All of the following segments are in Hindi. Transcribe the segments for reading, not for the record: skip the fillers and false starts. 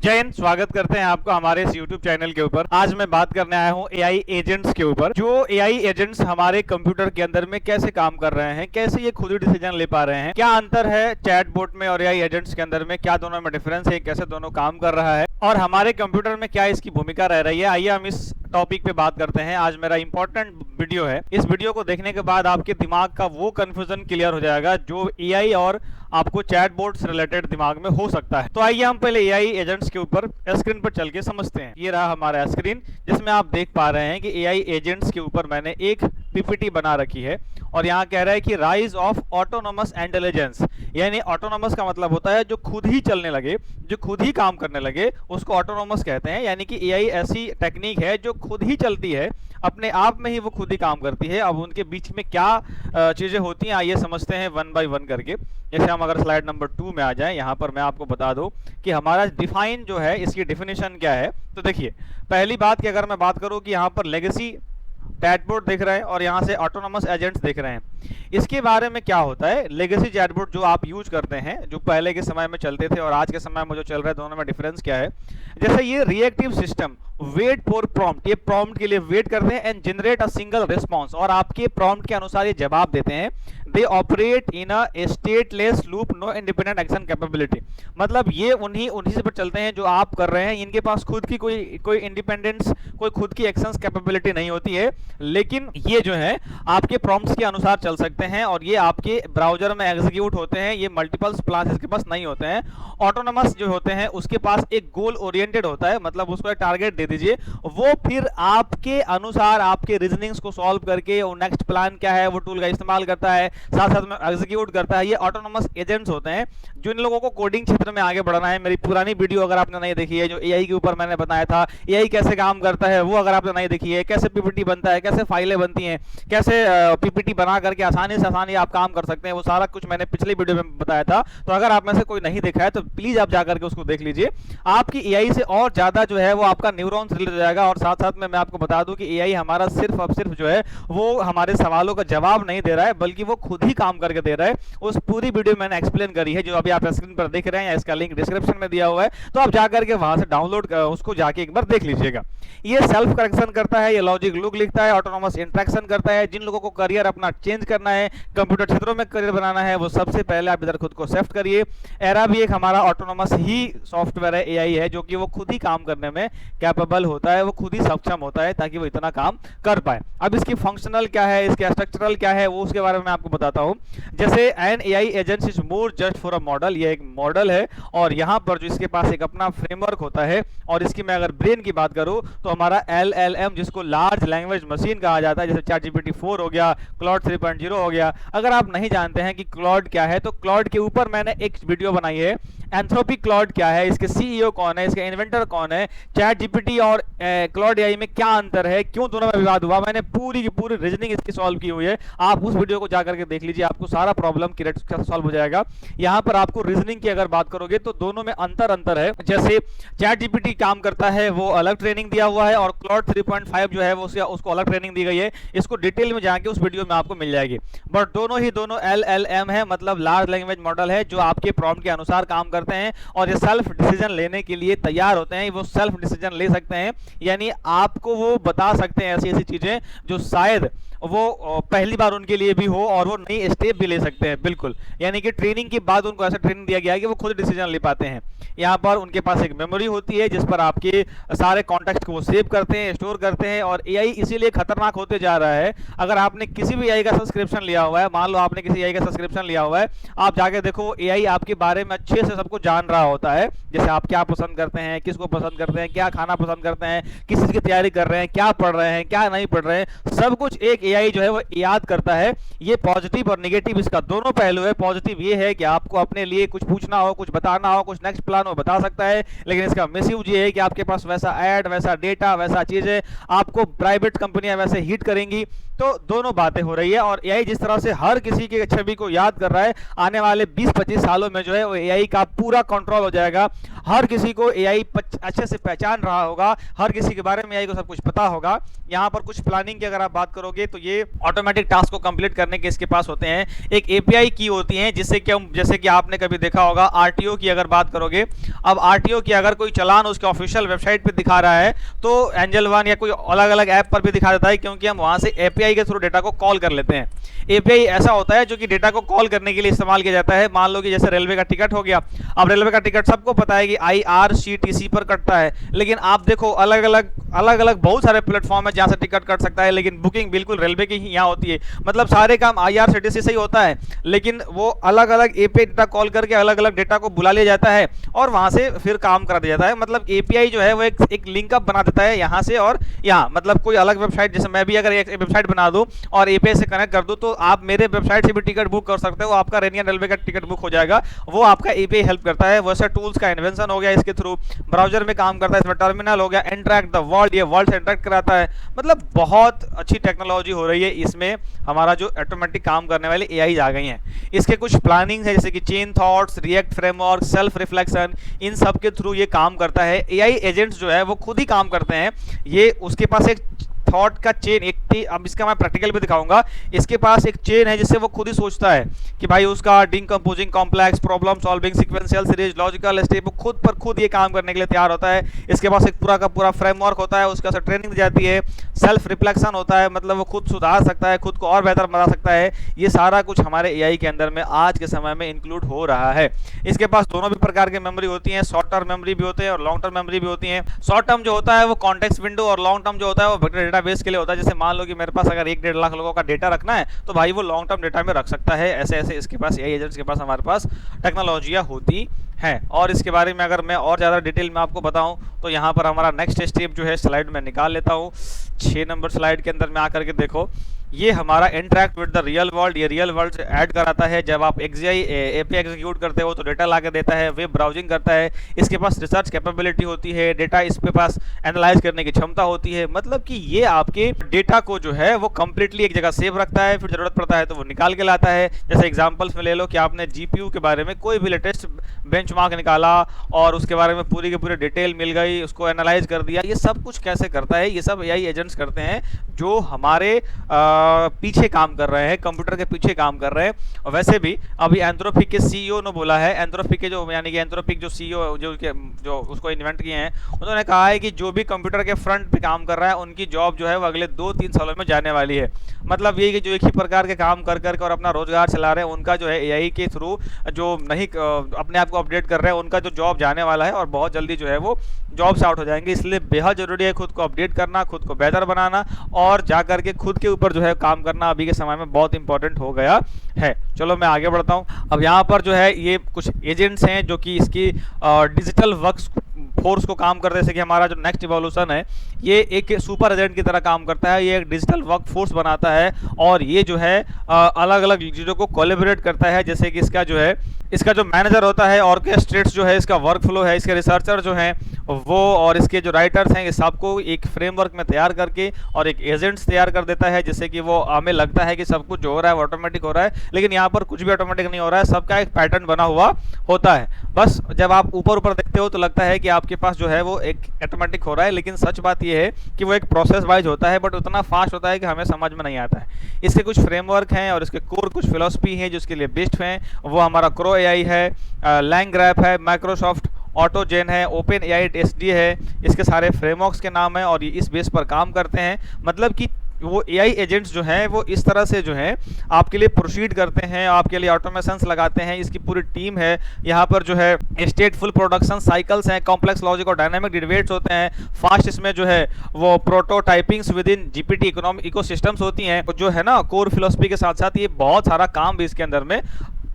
जय हिंद। स्वागत करते हैं आपको हमारे इस YouTube चैनल के ऊपर। आज मैं बात करने आया हूं एआई एजेंट्स के ऊपर। जो एआई एजेंट्स हमारे कंप्यूटर के अंदर में कैसे काम कर रहे हैं, कैसे ये खुद ही डिसीजन ले पा रहे हैं, क्या अंतर है चैटबॉट में और एआई एजेंट्स के अंदर में, क्या दोनों में डिफरेंस है, कैसे दोनों काम कर रहा है और हमारे कंप्यूटर में क्या इसकी भूमिका रह रही है। आइए हम इस टॉपिक पे बात करते हैं। आज मेरा इंपॉर्टेंट वीडियो है। इस वीडियो को देखने के बाद आपके दिमाग का वो कंफ्यूजन क्लियर हो जाएगा जो एआई और आपको चैटबॉट से रिलेटेड दिमाग में हो सकता है। तो आइए हम पहले एआई एजेंट्स के ऊपर स्क्रीन पर चल के समझते हैं। ये रहा हमारा स्क्रीन जिसमें आप देख पा रहे हैं कि एआई एजेंट्स के ऊपर मैंने एक पीपीटी बना रखी है और यहाँ कह रहा है कि राइज ऑफ ऑटोनोमस इंटेलिजेंस, यानी ऑटोनोमस का मतलब होता है जो खुद ही चलने लगे, जो खुद ही काम करने लगे, उसको ऑटोनोमस कहते हैं। यानी कि एआई ऐसी टेक्निक है जो खुद ही चलती है, अपने आप में ही वो खुद ही काम करती है। अब उनके बीच में क्या चीजें होती हैं आइए समझते हैं वन बाय वन करके। जैसे हम अगर स्लाइड नंबर 2 में आ जाएं, यहाँ पर मैं आपको बता दूं कि हमारा डिफाइन जो है, इसकी डेफिनेशन क्या है। तो देखिए, पहली बात की अगर मैं बात करूं कि यहाँ पर लेगेसी चैटबॉट देख रहे हैं और यहाँ से ऑटोनोमस एजेंट्स देख रहे हैं। इसके बारे में क्या होता है, लेगेसी चैटबॉट जो आप यूज करते हैं, जो पहले के समय में चलते थे और आज के समय में जो चल रहा है, दोनों में डिफरेंस क्या है। जैसे ये reactive system wait for prompt, ये प्रॉम्प्ट के लिए वेट करते हैं and generate a single response, और आपके प्रॉम्प्ट के अनुसार ये जवाब देते हैं। They operate in a stateless loop, no independent action capability. मतलब ये उन्हीं से पर चलते हैं जो आप कर रहे हैं। इनके पास खुद की कोई इंडिपेंडेंस, कोई खुद की एक्शंस कैपेबिलिटी नहीं होती है, लेकिन ये जो है आपके प्रॉम्प्ट्स के अनुसार चल सकते हैं और ये आपके ब्राउजर में एग्जीक्यूट होते हैं। ये मल्टीपल प्लान्स इसके पास नहीं होते हैं। ऑटोनोमस जो होते हैं उसके पास एक गोल ओरिएंटेड होता है, मतलब उसको एक टारगेट दे दीजिए, वो फिर आपके अनुसार आपके रीजनिंग्स को सॉल्व करके और नेक्स्ट प्लान क्या है वो टूल का इस्तेमाल करता है, साथ साथ में एग्जीक्यूट करता है। ये ऑटोनोमस एजेंट्स होते हैं। जिन लोगों को कोडिंग क्षेत्र में आगे बढ़ना है, मेरी पुरानी वीडियो अगर आपने नहीं देखी है जो एआई के ऊपर मैंने बताया था, एआई कैसे काम करता है, वो अगर आपने नहीं देखी है, कैसे पीपीटी बनता है, कैसे फाइलें बनती हैं, कैसे पीपीटी बना करके आसानी आप काम कर सकते हैं, वो सारा कुछ मैंने पिछली वीडियो में बताया था। तो अगर आप में से कोई नहीं देखा है तो प्लीज आप जाकर के उसको देख लीजिए। आपकी एआई से और ज्यादा जो है वो आपका न्यूरॉन्स रिलेट हो जाएगा। और साथ साथ में मैं आपको बता दूं कि एआई हमारा सिर्फ अब सिर्फ जो है वो हमारे सवालों का जवाब नहीं दे रहा है, बल्कि वो खुद ही काम करके दे रहा है। उस पूरी वीडियो मैंने एक्सप्लेन करी है, जो अभी आप स्क्रीन पर देख रहे हैं, इसका लिंक डिस्क्रिप्शन में दिया हुआ है, तो आप जाकर के वहां से डाउनलोड उसको जाके एक बार देख लीजिएगा। ये सेल्फ करेक्शन करता है, ये लॉजिक लुक लिखता है, ऑटोनोमस इंटरेक्शन करता है। जिन लोगों को करियर अपना चेंज करना है, कंप्यूटर क्षेत्रों में करियर बनाना है, वो सबसे पहले आप इधर खुद को सेफ्ट करिए। एरा भी एक हमारा ऑटोनोमस ही सॉफ्टवेयर है, एआई है, जो कि वो खुद ही काम करने में कैपेबल होता है, वो खुद ही सक्षम होता है ताकि वो इतना काम कर पाए। अब इसकी फंक्शनल क्या है, इसके स्ट्रक्चरल क्या है, वो उसके बारे में आपको बताता हूं। जैसे an AI agent is more just for a model, ये एक मॉडल है और यहाँ पर जो इसके पास एक अपना फ्रेमवर्क होता है। और इसकी मैं अगर ब्रेन की बात करूं तो हमारा एलएलएम, जिसको लार्ज लैंग्वेज मशीन कहा जाता है, जैसे ChatGPT 4 हो गया, क्लॉड 3.0 हो गया। अगर आप नहीं जानते हैं कि क्लॉड क्या है, तो क्लॉड के ऊपर मैंने एक वीडियो बनाई है। एंथ्रोपिक क्लॉड क्या है, इसके सीईओ कौन है, इसके इन्वेंटर कौन है, ChatGPT और क्लॉड एआई में क्या अंतर है, क्यों दोनों में विवाद हुआ, मैंने पूरी की पूरी रीजनिंग इसकी सॉल्व की हुई है। आप उस वीडियो को जाकर के देख लीजिए, आपको सारा प्रॉब्लम क्लियर सॉल्व हो जाएगा। यहाँ पर आपको रीजनिंग की अगर बात करोगे तो दोनों में अंतर है। जैसे ChatGPT काम करता है वो अलग ट्रेनिंग दिया हुआ है और क्लॉड 3.5 जो है वो उसको अलग ट्रेनिंग दी गई है। इसको डिटेल में जाके उस वीडियो में आपको मिल जाएगी। बट दोनों LLM है, मतलब लार्ज लैंग्वेज मॉडल है, जो आपके प्रॉम्प्ट के अनुसार काम करते हैं और ये सेल्फ डिसीजन लेने के लिए तैयार होते हैं। वो सेल्फ डिसीजन ले सकते हैं, यानी आपको वो बता सकते हैं ऐसी ऐसी चीजें जो शायद वो पहली बार उनके लिए भी हो और वो नई स्टेप भी ले सकते हैं। बिल्कुल, यानी कि ट्रेनिंग के बाद उनको ऐसा ट्रेनिंग दिया गया है कि वो खुद डिसीजन ले पाते हैं। यहाँ पर उनके पास एक मेमोरी होती है जिस पर आपके सारे कॉन्टेक्स्ट को वो सेव करते हैं, स्टोर करते हैं। और एआई इसीलिए खतरनाक होते जा रहा है। अगर आपने किसी भी एआई का सब्सक्रिप्शन लिया हुआ है, मान लो आपने किसी एआई का सब्सक्रिप्शन लिया हुआ है, आप जाके देखो एआई आपके बारे में अच्छे से सबको जान रहा होता है। जैसे आप क्या पसंद करते हैं, किसको पसंद करते हैं, क्या खाना पसंद करते हैं, किस चीज की तैयारी कर रहे हैं, क्या पढ़ रहे हैं, क्या नहीं पढ़ रहे हैं, सब कुछ एक एआई जो है वो याद करता है। ये पॉजिटिव और नेगेटिव इसका दोनों पहलू है। पॉजिटिव ये है कि आपको अपने लिए कुछ पूछना हो, कुछ बताना हो, कुछ नेक्स्ट प्लान हो, बता सकता है। लेकिन इसका मिसयूज ये है कि आपके पास वैसा ऐड, वैसा डेटा, वैसा चीजें आपको प्राइवेट कंपनियां वैसे हिट करेंगी, तो दोनों बातें हो रही है। और एआई जिस तरह से हर किसी की छवि को याद कर रहा है, आने वाले 20-25 सालों में जो है वो एआई का पूरा कंट्रोल हो जाएगा। हर किसी को एआई अच्छे से पहचान रहा होगा, हर किसी के बारे में एआई को सब कुछ पता होगा। यहाँ पर कुछ प्लानिंग की अगर आप बात करोगे तो ये ऑटोमेटिक टास्क को कंप्लीट करने के इसके पास होते हैं एक एपीआई की होती है, जिससे कि जैसे कि आपने कभी देखा होगा आरटीओ की अगर बात करोगे, अब आरटीओ की अगर कोई चालान उसके ऑफिशियल वेबसाइट पे दिखा रहा है तो एंजल वन या कोई अलग अलग ऐप पर भी दिखा देता है, क्योंकि हम वहां से एपीआई के थ्रू डेटा को कॉल कर लेते हैं। एपीआई ऐसा होता है जो कि डेटा को कॉल करने के लिए इस्तेमाल किया जाता है। मान लो कि जैसे रेलवे का टिकट हो गया, अब रेलवे का टिकट सबको पता है कि आईआरसीटीसी पर कटता है, लेकिन आप देखो अलग अलग बहुत सारे प्लेटफॉर्म है जहां से टिकट कट सकता है, लेकिन बुकिंग बिल्कुल रेलवे की ही यहाँ होती है। मतलब सारे काम आईआरसीटीसी से ही होता है, लेकिन वो अलग अलग एपीआई डेटा कॉल करके अलग अलग डेटा को बुला लिया जाता है और वहां से फिर काम करा दिया जाता है। मतलब एपीआई जो है वो एक लिंकअप बना देता है यहाँ से और यहाँ, मतलब कोई अलग वेबसाइट, जैसे मैं भी अगर एक वेबसाइट बना दूं और एपीआई से कनेक्ट कर दूं तो आप मेरे वेबसाइट से भी टिकट बुक कर सकते हो, आपका इंडियन रेलवे का टिकट बुक हो जाएगा। वो आपका एपीआई हेल्प करता है। वैसे टूल्स का इन्वेंशन हो गया इसके थ्रू, ब्राउजर में काम करता है, इसमें टर्मिनल हो गया, इंटरैक्ट द वर्ल्ड, ये वर्ल्ड से इंटरैक्ट कराता है। मतलब बहुत अच्छी टेक्नोलॉजी हो रही है इसमें, हमारा जो ऑटोमेटिक काम करने वाली एआई आ गई हैं। इसके कुछ प्लानिंग है जैसे कि chain thoughts, react framework, self reflection, इन सब के थ्रू ये काम करता है। एआई एजेंट्स जो है वो खुद ही काम करते हैं, ये उसके पास एक थॉट का चेन एक थी। अब इसका मैं प्रैक्टिकल भी दिखाऊंगा। इसके पास एक चेन है जिससे वो खुद ही सोचता है कि भाई उसका decomposing, complex, problem solving, sequential series, logical step, वो खुद पर खुद ये काम करने के लिए तैयार होता है। इसके पास एक पूरा का पूरा फ्रेमवर्क होता है, उसके पास ट्रेनिंग दी जाती है, सेल्फ रिफ्लेक्शन होता है, मतलब वो खुद सुधार सकता है, खुद को और बेहतर बना सकता है। ये सारा कुछ हमारे एआई के अंदर में आज के समय में इंक्लूड हो रहा है। इसके पास दोनों भी प्रकार की मेमोरी होती है, शॉर्ट टर्म मेमोरी भी होते हैं और लॉन्ग टर्म मेमोरी भी होती है। शॉर्ट टर्म जो होता है वो कॉन्टेक्स्ट विंडो और लॉन्ग टर्म जो होता है वो वेक्टर डेटाबेस के लिए होता है। जैसे मान लो कि मेरे पास अगर 1-1.5 लाख लोगों का डेटा रखना है तो भाई वो लॉन्ग टर्म डेटा में रख सकता है। ऐसे ऐसे इसके पास एआई एजेंट्स के पास हमारे पास टेक्नोलॉजियाँ होती हैं। और इसके बारे में अगर मैं और ज़्यादा डिटेल में आपको बताऊं तो यहाँ पर हमारा नेक्स्ट स्टेप जो है स्लाइड में निकाल लेता हूँ। 6 नंबर स्लाइड के अंदर में आकर के देखो, ये हमारा interact with the real world, ये रियल वर्ल्ड से ऐड कराता है। जब आप एपीआई एग्जीक्यूट करते हो तो डेटा ला के देता है, वेब ब्राउजिंग करता है, इसके पास रिसर्च कैपेबिलिटी होती है, डेटा इस पे पास एनालाइज करने की क्षमता होती है। मतलब कि ये आपके डेटा को जो है वो कंप्लीटली एक जगह सेव रखता है, फिर जरूरत पड़ता है तो वो निकाल के लाता है। जैसे एग्जांपल्स में ले लो कि आपने जीपीयू के बारे में कोई भी लेटेस्ट बेंचमार्क निकाला और उसके बारे में पूरी की पूरी डिटेल मिल गई, उसको एनालाइज कर दिया। ये सब कुछ कैसे करता है? ये सब एआई एजेंट्स करते हैं जो हमारे पीछे काम कर रहे हैं, कंप्यूटर के पीछे काम कर रहे हैं। और वैसे भी अभी एंथ्रोपिक के सीईओ ने बोला है, एंथ्रोपिक के जो यानी कि एंथ्रोपिक जो सीईओ जो उसको इन्वेंट किए हैं, उन्होंने कहा है कि जो भी कंप्यूटर के फ्रंट पे काम कर रहा है उनकी जॉब जो है वो अगले 2-3 सालों में जाने वाली है। मतलब ये कि जो एक ही प्रकार के काम कर करके और अपना रोजगार चला रहे हैं, उनका जो है एआई के थ्रू जो नहीं अपने आप को अपडेट कर रहे हैं, उनका जो जॉब जाने वाला है और बहुत जल्दी जो है वो जॉब से आउट हो जाएंगे। इसलिए बेहद जरूरी है खुद को अपडेट करना, खुद को बेहतर बनाना और जा करके खुद के ऊपर जो है काम करना अभी के समय में बहुत इंपॉर्टेंट हो गया है। चलो मैं आगे बढ़ता हूँ। अब यहाँ पर जो है ये कुछ एजेंट्स हैं जो कि इसकी डिजिटल वर्क फोर्स को काम करते हैं। जैसे कि हमारा जो नेक्स्ट इवोल्यूशन है ये एक सुपर एजेंट की तरह काम करता है, ये एक डिजिटल वर्क फोर्स बनाता है और ये जो है अलग अलग चीज़ों को कोलैबोरेट करता है। जैसे कि इसका जो मैनेजर होता है, ऑर्केस्ट्रेट्स जो है इसका वर्क फ्लो है, इसके रिसर्चर जो हैं वो और इसके जो राइटर्स हैं, ये सबको एक फ्रेमवर्क में तैयार करके और एक एजेंट्स तैयार कर देता है। जैसे कि वो हमें लगता है कि सब कुछ जो हो रहा है वो ऑटोमेटिक हो रहा है, लेकिन यहाँ पर कुछ भी ऑटोमेटिक नहीं हो रहा है, सबका एक पैटर्न बना हुआ होता है। बस जब आप ऊपर ऊपर देखते हो तो लगता है कि आपके पास जो है वो एक ऑटोमेटिक हो रहा है, लेकिन सच बात ये है कि वो एक प्रोसेस वाइज होता है, बट उतना फास्ट होता है कि हमें समझ में नहीं आता है। इसके कुछ फ्रेमवर्क हैं और इसके कोर कुछ फिलॉसफी हैं जो इसके लिए बेस्ट हैं। वो हमारा क्रो एआई है, लैंगग्रैफ है, माइक्रोसॉफ्ट ऑटोजेन है, ओपन एआई एसडी है, इसके सारे फ्रेमवर्क्स के नाम हैं और ये इस बेस पर काम करते हैं। मतलब कि वो एआई एजेंट्स जो हैं वो इस तरह से जो हैं आपके लिए प्रोसीड करते हैं, आपके लिए ऑटोमेशंस लगाते हैं। इसकी पूरी टीम है, यहाँ पर जो है स्टेटफुल प्रोडक्शन साइकिल्स हैं, कॉम्प्लेक्स लॉजिक और डायनामिक डिबेट्स होते हैं, फास्ट इसमें जो है वो prototypings within GPT economic ecosystems होती हैं, जो है ना कोर फिलोसफी के साथ साथ ये बहुत सारा काम भी इसके अंदर में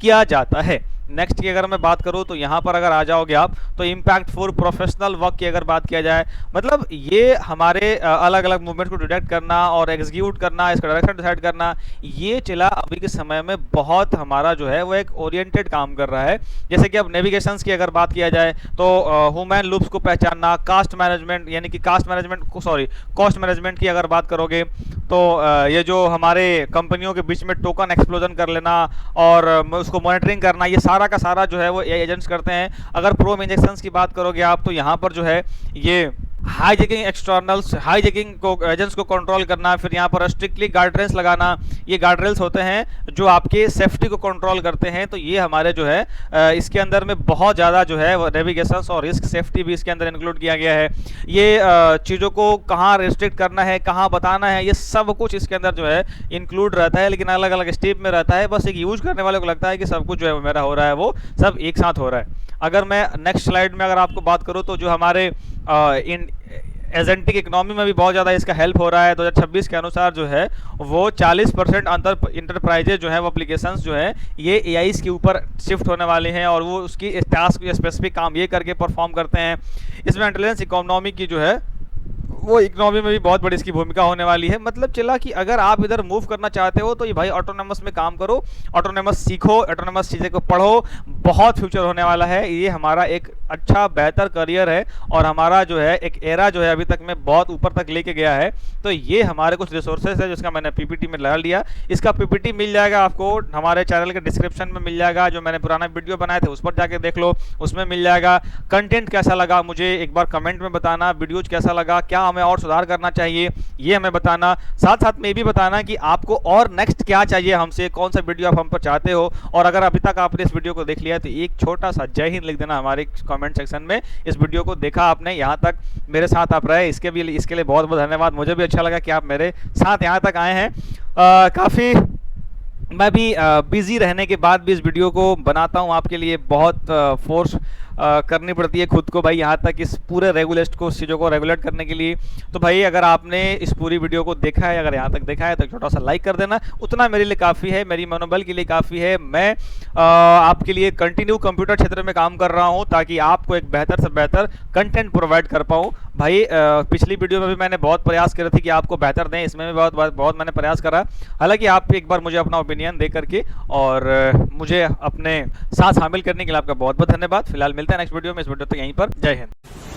किया जाता है। नेक्स्ट की अगर मैं बात करूं तो यहाँ पर अगर आ जाओगे आप तो इम्पैक्ट फॉर प्रोफेशनल वर्क की अगर बात किया जाए, मतलब ये हमारे अलग अलग मूवमेंट को डिटेक्ट करना और एग्जीक्यूट करना, इसका डायरेक्शन डिसाइड करना, ये चिला अभी के समय में बहुत हमारा जो है वो एक ओरिएंटेड काम कर रहा है। जैसे कि अब नेविगेशंस की अगर बात किया जाए तो ह्यूमन लूप्स को पहचानना, कास्ट मैनेजमेंट यानी कि कास्ट मैनेजमेंट को सॉरी कॉस्ट मैनेजमेंट की अगर बात करोगे तो ये जो हमारे कंपनियों के बीच में टोकन एक्सप्लोजन कर लेना और उसको मॉनिटरिंग करना, ये सारा का सारा जो है वो एआई एजेंट्स करते हैं। अगर प्रोम इंजेक्शंस की बात करोगे आप तो यहाँ पर जो है ये हाईजैकिंग एक्सटर्नल्स हाईजैकिंग को एजेंट्स को कंट्रोल करना, फिर यहाँ पर स्ट्रिक्टली गार्डरेल्स लगाना, ये गार्डरेल्स होते हैं जो आपके सेफ्टी को कंट्रोल करते हैं। तो ये हमारे जो है इसके अंदर में बहुत ज़्यादा जो है नेविगेशन और रिस्क सेफ्टी भी इसके अंदर इंक्लूड किया गया है। ये चीज़ों को कहाँ रिस्ट्रिक्ट करना है, कहाँ बताना है, ये सब कुछ इसके अंदर जो है इंक्लूड रहता है, लेकिन अलग अलग स्टेप में रहता है। बस एक यूज करने वाले को लगता है कि सब कुछ जो है मेरा हो रहा है वो सब एक साथ हो रहा है। अगर मैं नेक्स्ट स्लाइड में अगर आपको बात करूँ तो जो हमारे इन एजेंटिक इकोनॉमी में भी बहुत ज़्यादा इसका हेल्प हो रहा है। 2026 के अनुसार जो है वो 40% अंतर इंटरप्राइजेज जो है वो एप्लीकेशंस जो है ये एआईज के ऊपर शिफ्ट होने वाले हैं और वो उसकी टास्क स्पेसिफिक काम ये करके परफॉर्म करते हैं। इसमें इंटेलिजेंस इकोनॉमी की जो है वो इकोनॉमी में भी बहुत बड़ी इसकी भूमिका होने वाली है। मतलब चला कि अगर आप इधर मूव करना चाहते हो तो ये भाई ऑटोनोमस में काम करो, ऑटोनोमस सीखो, ऑटोनोमस चीज़ें को पढ़ो, बहुत फ्यूचर होने वाला है। ये हमारा एक अच्छा बेहतर करियर है और हमारा जो है एक एरा जो है अभी तक में बहुत ऊपर तक लेके गया है। तो ये हमारे कुछ रिसोर्सेज है जिसका मैंने पीपीटी में लगा लिया। इसका पीपीटी मिल जाएगा आपको हमारे चैनल के डिस्क्रिप्शन में मिल जाएगा, जो मैंने पुराना वीडियो बनाए थे उस पर जाके देख लो, उसमें मिल जाएगा। कंटेंट कैसा लगा मुझे एक बार कमेंट में बताना, वीडियोज कैसा लगा, क्या हमें और सुधार करना चाहिए ये हमें बताना। साथ साथ में ये भी बताना कि आपको और नेक्स्ट क्या चाहिए हमसे, कौन सा वीडियो आप हम पर चाहते हो। और अगर अभी तक आपने इस वीडियो को देख लिया तो एक छोटा सा जय हिंद लिख देना हमारे कमेंट सेक्शन में। इस वीडियो को देखा आपने, यहाँ तक मेरे साथ आप रहे, इसके लिए बहुत बहुत धन्यवाद। मुझे भी अच्छा लगा कि आप मेरे साथ यहाँ तक आए हैं। काफ़ी मैं भी बिजी रहने के बाद भी इस वीडियो को बनाता हूँ आपके लिए, बहुत फोर्स करनी पड़ती है खुद को भाई यहाँ तक इस पूरे रेगुलेट को चीज़ों को रेगुलेट करने के लिए। तो भाई अगर आपने इस पूरी वीडियो को देखा है, अगर यहाँ तक देखा है तो छोटा सा लाइक कर देना, उतना मेरे लिए काफ़ी है, मेरी मनोबल के लिए काफ़ी है। मैं आपके लिए कंटिन्यू कंप्यूटर क्षेत्र में काम कर रहा हूँ ताकि आपको एक बेहतर से बेहतर कंटेंट प्रोवाइड कर पाऊँ। भाई पिछली वीडियो में भी मैंने बहुत प्रयास करे थे कि आपको बेहतर दें, इसमें भी बहुत मैंने प्रयास करा। हालांकि आप एक बार मुझे अपना ओपिनियन दे करके और मुझे अपने साथ शामिल करने के लिए आपका बहुत बहुत धन्यवाद। फिलहाल मिलते हैं नेक्स्ट वीडियो में, इस वीडियो तक यहीं पर जय हिंद।